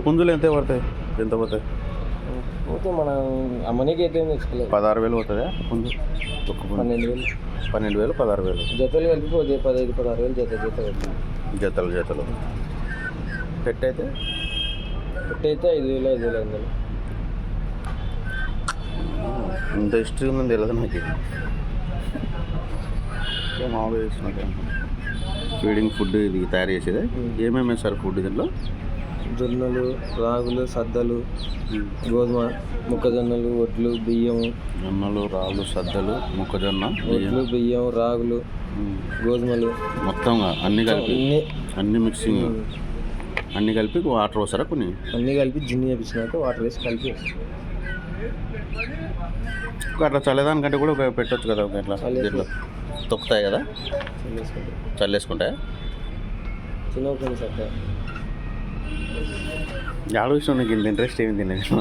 పుంజులు ఎంత పడతాయి, ఎంత పోతాయి? పోతే మనం అమ్మనీకి అయితే తెచ్చుకోలేదు. 16,000 పోతుందా పుంజు? ఒక పుంజు 12,000. 12,000, 16,000 జతలు కలిపిపోతే 15,000-16,000 జతలు. పెట్టయితే అయితే 5,000-5,500. ఇంత హిస్టరీ ఉందని తెలియదు నాకు. మామూలుగా చేసినట్టు ఫీడింగ్ ఫుడ్ ఇది తయారు చేసేది. ఏమేమి వేస్తారు ఫుడ్ దీంట్లో? జొన్నలు, రాగులు, సద్దలు, గోధుమ, మొక్కజొన్నలు, వడ్లు, బియ్యము. జొన్నలు, రాగులు, సద్దలు, మొక్కజొన్న, వడ్లు, బియ్యం, రాగులు, గోధుమలు మొత్తంగా అన్నీ కలిపి అన్నీ మిక్సింగ్ అన్నీ కలిపి వాటర్ వస్తారా కొన్ని? అన్నీ కలిపి జిన్ని చేపించినాక వాటర్ వేసి కలిపి అట్లా చల్లేదానికంటే కూడా పెట్టచ్చు కదా. ఇట్లా దీంట్లో తొక్కుతాయి కదా, చల్లేసుకుంటాయి. చిన్న సక్క ఆడ విషయం నీకు ఇంత ఇంట్రెస్ట్ ఏమి తినలేదు.